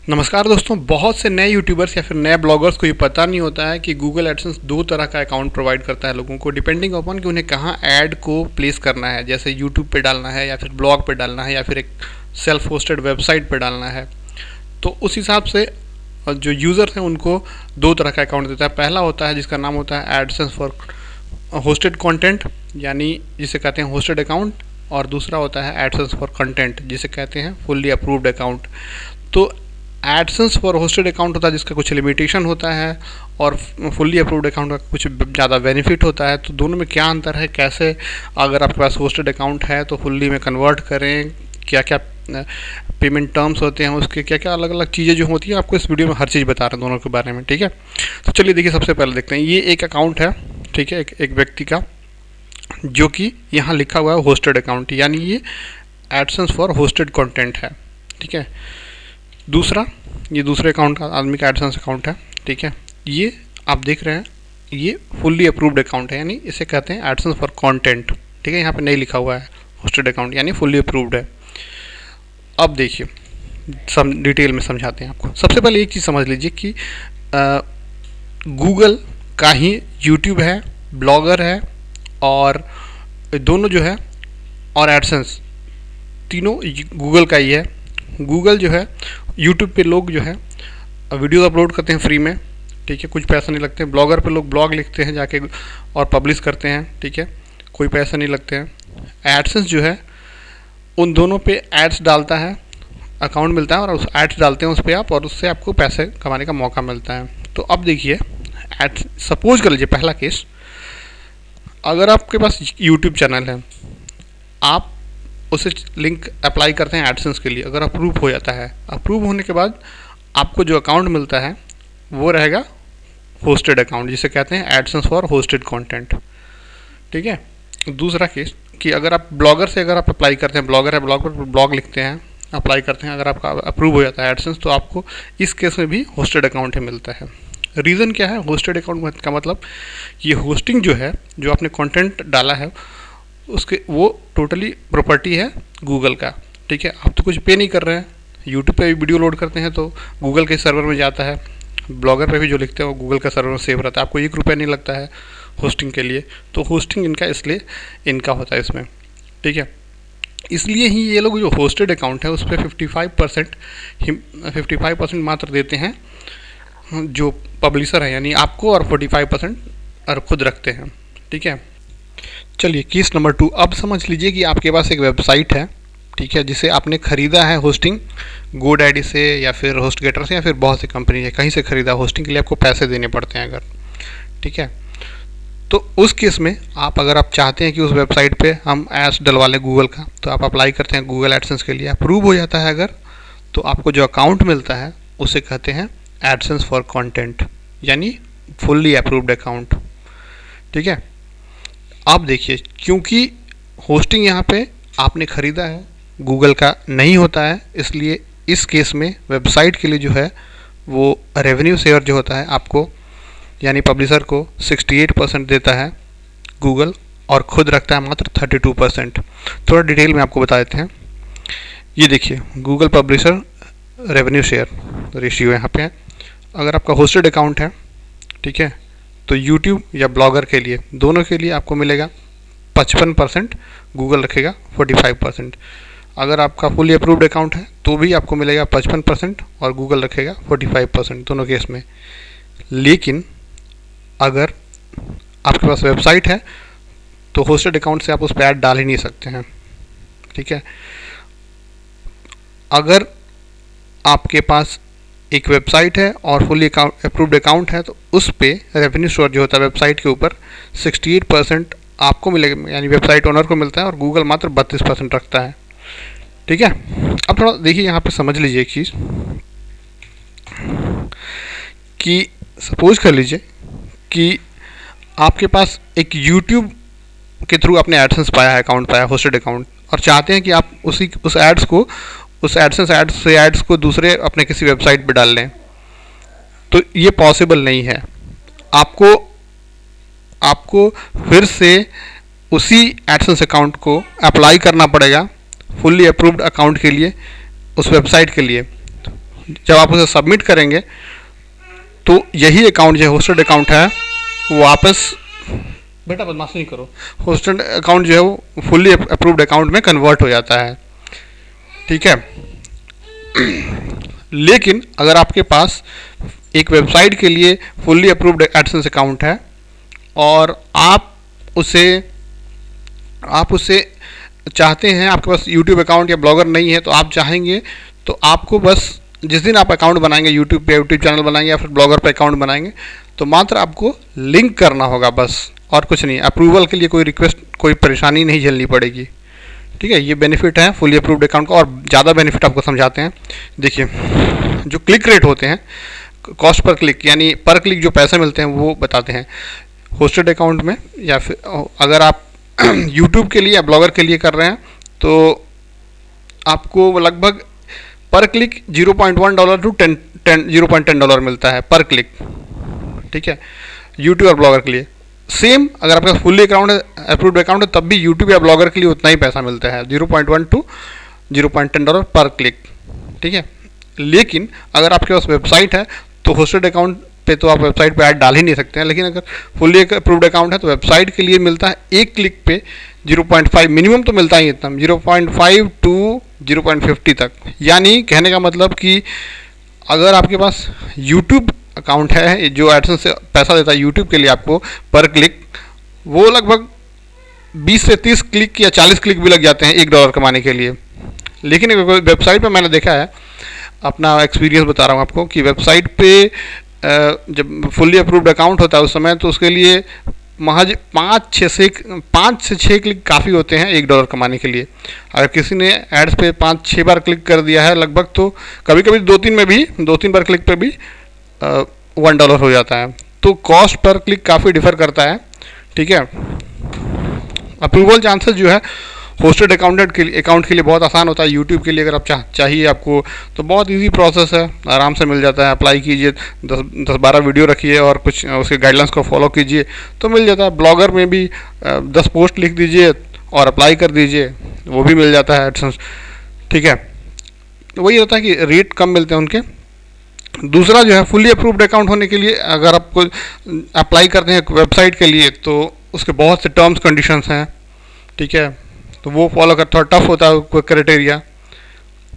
नमस्कार दोस्तों, बहुत से नए यूट्यूबर्स या फिर नए ब्लॉगर्स को ये पता नहीं होता है कि गूगल एडसेंस दो तरह का अकाउंट प्रोवाइड करता है लोगों को, डिपेंडिंग अपॉन कि उन्हें कहाँ ऐड को प्लेस करना है। जैसे यूट्यूब पे डालना है या फिर ब्लॉग पे डालना है या फिर एक सेल्फ होस्टेड वेबसाइट पे डालना है। तो उस हिसाब से जो यूज़र्स हैं उनको दो तरह का अकाउंट देता है। पहला होता है जिसका नाम होता है एडसेंस फॉर होस्टेड कंटेंट, यानी जिसे कहते हैं होस्टेड अकाउंट, और दूसरा होता है एडसेंस फॉर कंटेंट, जिसे कहते हैं फुल्ली अप्रूव्ड अकाउंट। तो एडसेंस फॉर होस्टेड अकाउंट होता है जिसका कुछ लिमिटेशन होता है, और फुल्ली अप्रूव्ड अकाउंट का कुछ ज़्यादा बेनिफिट होता है। तो दोनों में क्या अंतर है, कैसे अगर आपके पास होस्टेड अकाउंट है तो फुल्ली में कन्वर्ट करें, क्या क्या पेमेंट टर्म्स होते हैं, उसके क्या क्या अलग अलग चीज़ें जो होती हैं, आपको इस वीडियो में हर चीज़ बता रहे हैं दोनों के बारे में। ठीक है, तो चलिए देखिए, सबसे पहले देखते हैं। ये एक अकाउंट है, ठीक है, एक व्यक्ति का, जो कि यहाँ लिखा हुआ है होस्टेड अकाउंट, यानी ये एडसेंस फॉर होस्टेड कंटेंट है। ठीक है, दूसरा, ये दूसरे अकाउंट का आदमी का एडसेंस अकाउंट है। ठीक है, ये आप देख रहे हैं, ये फुल्ली अप्रूव्ड अकाउंट है, यानी इसे कहते हैं एडसेंस फॉर कंटेंट। ठीक है, यहाँ पे नहीं लिखा हुआ है होस्टेड अकाउंट, यानी फुल्ली अप्रूव्ड है। अब देखिए, डिटेल में समझाते हैं आपको। सबसे पहले एक चीज़ समझ लीजिए कि गूगल का ही यूट्यूब है, ब्लॉगर है, और दोनों जो है, और एडसेंस, तीनों गूगल का ही है। गूगल जो है, यूट्यूब पे लोग जो है वीडियो अपलोड करते हैं फ्री में, ठीक है, कुछ पैसा नहीं लगते हैं। ब्लॉगर पे लोग ब्लॉग लिखते हैं जाके और पब्लिश करते हैं, ठीक है, कोई पैसा नहीं लगते हैं। एडसेंस जो है, उन दोनों पे एड्स डालता है, अकाउंट मिलता है, और उस एड्स डालते हैं उस पर आप, और उससे आपको पैसे कमाने का मौका मिलता है। तो अब देखिए, सपोज कर लीजिए पहला केस, अगर आपके पास यूट्यूब चैनल है, आप उसे लिंक अप्लाई करते हैं एडसेंस के लिए, अगर अप्रूव हो जाता है, अप्रूव होने के बाद आपको जो अकाउंट मिलता है वो रहेगा होस्टेड अकाउंट, जिसे कहते हैं एडसेंस फॉर होस्टेड कंटेंट। ठीक है, दूसरा केस कि अगर आप ब्लॉगर से अगर आप अप्लाई करते हैं, ब्लॉगर है, ब्लॉगर पर ब्लॉग लिखते हैं, अप्लाई करते हैं, अगर आपका अप्रूव हो जाता है एडसेंस, तो आपको इस केस में भी होस्टेड अकाउंट ही मिलता है। रीज़न क्या है होस्टेड अकाउंट का? मतलब ये होस्टिंग जो है, जो आपने कंटेंट डाला है, उसके वो टोटली प्रॉपर्टी है गूगल का। ठीक है, आप तो कुछ पे नहीं कर रहे हैं। यूट्यूब पे भी वीडियो लोड करते हैं तो गूगल के सर्वर में जाता है, ब्लॉगर पे भी जो लिखते हैं वो गूगल का सर्वर में सेव रहता है, आपको 1 रुपया नहीं लगता है होस्टिंग के लिए। तो होस्टिंग इनका, इसलिए इनका होता है इसमें। ठीक है, इसलिए ही ये लोग जो होस्टेड अकाउंट है उस पर 55% मात्र देते हैं जो पब्लिशर है, यानी आपको, और 45% और खुद रखते हैं। ठीक है, चलिए केस नंबर 2। अब समझ लीजिए कि आपके पास एक वेबसाइट है, ठीक है, जिसे आपने ख़रीदा है होस्टिंग GoDaddy से या फिर HostGator से, या फिर बहुत सी कंपनी है, कहीं से ख़रीदा। होस्टिंग के लिए आपको पैसे देने पड़ते हैं अगर, ठीक है। तो उस केस में आप, अगर आप चाहते हैं कि उस वेबसाइट पे हम एड्स डलवा लें गूगल का, तो आप अप्लाई करते हैं गूगल एडसेंस के लिए, अप्रूव हो जाता है अगर, तो आपको जो अकाउंट मिलता है उसे कहते हैं एडसेंस फॉर कंटेंट, यानी फुल्ली अप्रूव्ड अकाउंट। ठीक है, अब देखिए, क्योंकि होस्टिंग यहाँ पे आपने ख़रीदा है, गूगल का नहीं होता है, इसलिए इस केस में वेबसाइट के लिए जो है वो रेवेन्यू शेयर जो होता है आपको, यानी पब्लिशर को 68% देता है गूगल, और खुद रखता है मात्र 32%। थोड़ा डिटेल में आपको बता देते हैं। ये देखिए, Google publisher revenue share ratio यहाँ पे है। अगर आपका होस्टेड अकाउंट है, ठीक है, तो यूट्यूब या ब्लॉगर के लिए, दोनों के लिए आपको मिलेगा 55%, गूगल रखेगा 45%। अगर आपका फुली अप्रूव्ड अकाउंट है तो भी आपको मिलेगा 55% और गूगल रखेगा 45%, दोनों केस में। लेकिन अगर आपके पास वेबसाइट है तो होस्टेड अकाउंट से आप उस पर ऐड डाल ही नहीं सकते हैं। ठीक है, अगर आपके पास एक वेबसाइट है और फुली अप्रूव्ड अकाउंट है तो उस पे रेवेन्यू शेयर जो होता है वेबसाइट के ऊपर 68% आपको मिलेगा, यानी वेबसाइट ओनर को मिलता है, और गूगल मात्र 32% रखता है। ठीक है, अब थोड़ा देखिए, यहाँ पे समझ लीजिए एक चीज़ कि सपोज कर लीजिए कि आपके पास एक यूट्यूब के थ्रू आपने एडसेंस पाया है, अकाउंट पाया, होस्टेड अकाउंट, और चाहते हैं कि आप उस एड्स को, उस एडसेंस एड्स को दूसरे अपने किसी वेबसाइट पे डाल लें, तो ये पॉसिबल नहीं है। आपको फिर से उसी एडसेंस अकाउंट को अप्लाई करना पड़ेगा फुल्ली अप्रूव्ड अकाउंट के लिए, उस वेबसाइट के लिए। जब आप उसे सबमिट करेंगे तो यही अकाउंट जो होस्टेड अकाउंट है वो वापस, बेटा बदमाशी नहीं करो, होस्टेड अकाउंट जो है वो फुल्ली अप्रूव्ड अकाउंट में कन्वर्ट हो जाता है, ठीक है। लेकिन अगर आपके पास एक वेबसाइट के लिए फुल्ली अप्रूव्ड एडसेंस अकाउंट है और आप उसे चाहते हैं, आपके पास यूट्यूब अकाउंट या ब्लॉगर नहीं है, तो आप चाहेंगे तो आपको बस जिस दिन आप अकाउंट बनाएंगे यूट्यूब पे, यूट्यूब चैनल बनाएंगे या फिर ब्लॉगर पे अकाउंट बनाएंगे, तो मात्र आपको लिंक करना होगा बस, और कुछ नहीं। अप्रूवल के लिए कोई रिक्वेस्ट, कोई परेशानी नहीं झेलनी पड़ेगी, ठीक है। ये बेनिफिट है फुली अप्रूव्ड अकाउंट का। और ज़्यादा बेनिफिट आपको समझाते हैं। देखिए, जो क्लिक रेट होते हैं, कॉस्ट पर क्लिक यानी पर क्लिक जो पैसे मिलते हैं वो बताते हैं होस्टेड अकाउंट में। या फिर अगर आप यूट्यूब के लिए या ब्लॉगर के लिए कर रहे हैं तो आपको लगभग पर क्लिक $0.1 टू $0.10 मिलता है पर क्लिक, ठीक है, यूट्यूब और ब्लॉगर के लिए। सेम अगर आपका फुल्ली अकाउंट है, अप्रूव्ड अकाउंट है, तब भी यूट्यूब या ब्लॉगर के लिए उतना ही पैसा मिलता है, 0.1 टू $0.10 पर क्लिक, ठीक है। लेकिन अगर आपके पास वेबसाइट है तो होस्टेड अकाउंट पे तो आप वेबसाइट पे ऐड डाल ही नहीं सकते हैं, लेकिन अगर फुल्ली अप्रूव्ड अकाउंट है तो वेबसाइट के लिए मिलता है एक क्लिक पे 0.5, मिनिमम तो मिलता ही इतना, 0.5 टू 0.50 तक। यानी कहने का मतलब कि अगर आपके पास यूट्यूब अकाउंट है जो एडसेंस से पैसा देता है यूट्यूब के लिए आपको पर क्लिक, वो लगभग 20 से 30 क्लिक या 40 क्लिक भी लग जाते हैं $1 कमाने के लिए। लेकिन वेबसाइट पे मैंने देखा है, अपना एक्सपीरियंस बता रहा हूँ आपको, कि वेबसाइट पे जब फुल्ली अप्रूव्ड अकाउंट होता है उस समय तो उसके लिए महज 5 से 6 क्लिक काफ़ी होते हैं $1 कमाने के लिए। अगर किसी ने एड्स पे 5-6 बार क्लिक कर दिया है लगभग, तो कभी कभी 2-3 बार क्लिक पे भी $1 हो जाता है। तो कॉस्ट पर क्लिक काफ़ी डिफर करता है, ठीक है। अप्रूवल चांसेस जो है होस्टेड अकाउंट के लिए बहुत आसान होता है। यूट्यूब के लिए अगर आप चाहिए आपको तो बहुत इजी प्रोसेस है, आराम से मिल जाता है। अप्लाई कीजिए, 10-12 वीडियो रखिए और कुछ उसके गाइडलाइंस को फॉलो कीजिए तो मिल जाता है। ब्लॉगर में भी 10 पोस्ट लिख दीजिए और अप्लाई कर दीजिए, वो भी मिल जाता है एडसेंस, ठीक है। तो वही होता है कि रेट कम मिलते हैं उनके। दूसरा जो है फुल्ली अप्रूव्ड अकाउंट होने के लिए अगर आपको अप्लाई करते हैं वेबसाइट के लिए तो उसके बहुत से टर्म्स कंडीशंस हैं, ठीक है। तो वो फॉलो कर, थोड़ा टफ होता है कोई क्राइटेरिया,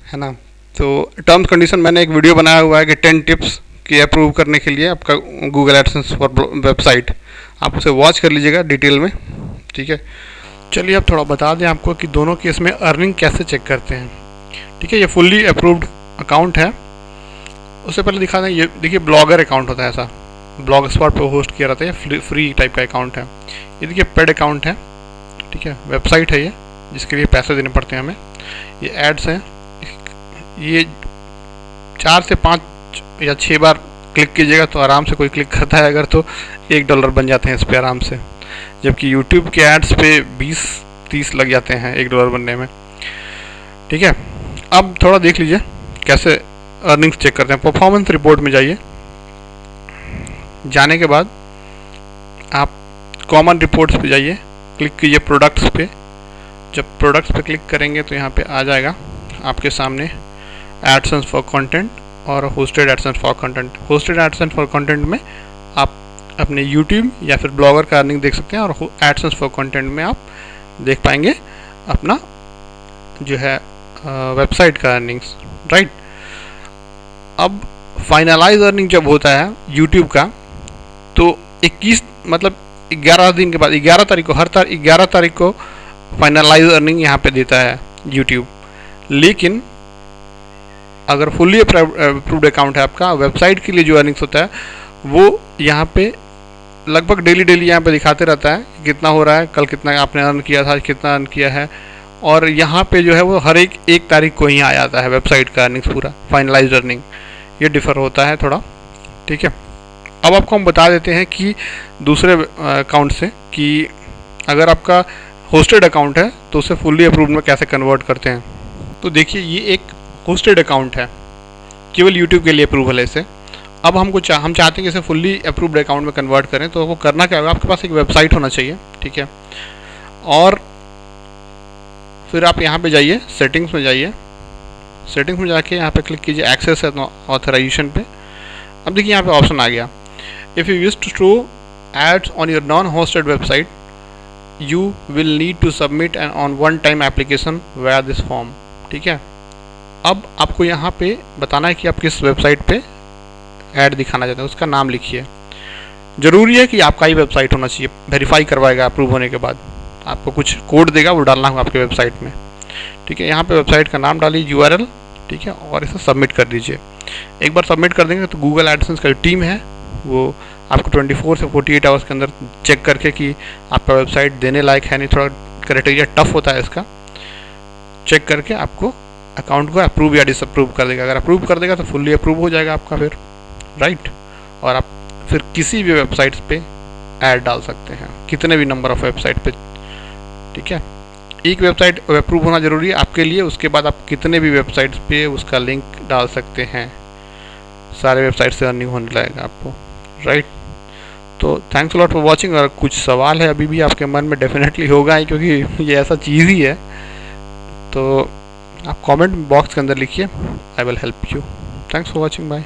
है ना। तो टर्म्स कंडीशन मैंने एक वीडियो बनाया हुआ है कि 10 टिप्स कि अप्रूव करने के लिए आपका गूगल एडसेंस फॉर वेबसाइट, आप उसे वॉच कर लीजिएगा डिटेल में, ठीक है। चलिए अब थोड़ा बता दें आपको कि दोनों केस में अर्निंग कैसे चेक करते हैं, ठीक है। ये फुल्ली अप्रूव्ड अकाउंट है। उससे पहले दिखा दें, ये देखिए ब्लॉगर अकाउंट होता है, ऐसा ब्लॉग स्पॉट पर होस्ट किया रहता है, ये फ्री टाइप का अकाउंट है। ये देखिए पेड अकाउंट है, ठीक है, वेबसाइट है ये जिसके लिए पैसे देने पड़ते हैं हमें। ये एड्स हैं, ये 4 से 5 या 6 बार क्लिक कीजिएगा तो आराम से कोई क्लिक करता है अगर तो $1 बन जाते हैं इस पर आराम से, जबकि यूट्यूब के एड्स पे 20-30 लग जाते हैं $1 बनने में, ठीक है। अब थोड़ा देख लीजिए कैसे अर्निंग्स चेक करते हैं। परफॉर्मेंस रिपोर्ट में जाइए, जाने के बाद आप कॉमन रिपोर्ट्स पे जाइए, क्लिक कीजिए प्रोडक्ट्स पे। जब प्रोडक्ट्स पे क्लिक करेंगे तो यहाँ पे आ जाएगा आपके सामने एडसेंस फॉर कंटेंट और hosted AdSense for content. Hosted AdSense for content में आप अपने यूट्यूब या फिर ब्लॉगर का अर्निंग देख सकते हैं और एडसेंस फॉर कंटेंट में आप देख पाएंगे अपना जो है वेबसाइट का अर्निंग्स, राइट। अब फाइनलाइज अर्निंग जब होता है यूट्यूब का तो 11 दिन के बाद 11 तारीख को, हर 11 तारीख को फाइनलाइज अर्निंग यहाँ पे देता है यूट्यूब। लेकिन अगर फुल्ली अप्रूव्ड अकाउंट है आपका, वेबसाइट के लिए जो अर्निंग्स होता है वो यहाँ पे लगभग डेली यहाँ पे दिखाते रहता है कितना हो रहा है, कल कितना आपने अर्न किया था, आज कितना अर्न किया है। और यहाँ पे जो है वो हर एक तारीख को ही आ जाता है वेबसाइट का अर्निंग्स पूरा फाइनलाइज अर्निंग। ये डिफ़र होता है थोड़ा, ठीक है। अब आपको हम बता देते हैं कि दूसरे अकाउंट से कि अगर आपका होस्टेड अकाउंट है तो उसे फुल्ली अप्रूव्ड में कैसे कन्वर्ट करते हैं। तो देखिए ये एक होस्टेड अकाउंट है, केवल यूट्यूब के लिए अप्रूवल है इसे। अब हम चाहते हैं कि इसे फुल्ली अप्रूव्ड अकाउंट में कन्वर्ट करें, तो वो करना क्या होगा, आपके पास एक वेबसाइट होना चाहिए, ठीक है। और फिर आप यहाँ पे जाइए, सेटिंग्स में जाइए, सेटिंग्स में जाके यहाँ पे क्लिक कीजिए एक्सेस ऑथराइजेशन पे। अब देखिए यहाँ पे ऑप्शन आ गया, if you wish to show ads on your non hosted website you will need to submit an on one time application via this form. ठीक है, अब आपको यहाँ पे बताना है कि आप किस वेबसाइट पे ऐड दिखाना चाहते हैं, उसका नाम लिखिए। ज़रूरी है कि आपका ही वेबसाइट होना चाहिए, वेरीफाई करवाएगा अप्रूव होने के बाद, आपको कुछ कोड देगा वो डालना होगा आपके वेबसाइट में। ठीक है, यहाँ पे वेबसाइट का नाम डालिए, URL, ठीक है, और इसे सबमिट कर दीजिए। एक बार सबमिट कर देंगे तो गूगल एडसेंस का जो टीम है वो आपको 24 से 48 आवर्स के अंदर चेक करके कि आपका वेबसाइट देने लायक है नहीं, थोड़ा क्राइटेरिया टफ होता है इसका, चेक करके आपको अकाउंट को अप्रूव या डिसअप्रूव कर देगा। अगर अप्रूव कर देगा तो फुल्ली अप्रूव हो जाएगा आपका फिर, राइट। और आप फिर किसी भी वेबसाइट्स पे ऐड डाल सकते हैं, कितने भी नंबर ऑफ वेबसाइट पे। ठीक है, एक वेबसाइट अप्रूव होना जरूरी है आपके लिए, उसके बाद आप कितने भी वेबसाइट्स पे उसका लिंक डाल सकते हैं, सारे वेबसाइट से अर्निंग होने लगेगा आपको, राइट। तो थैंक्स लॉट फॉर वॉचिंग। अगर कुछ सवाल है अभी भी आपके मन में, डेफिनेटली होगा ही, क्योंकि ये ऐसा चीज़ ही है, तो आप कमेंट बॉक्स के अंदर लिखिए, I will help you. Thanks for watching, bye.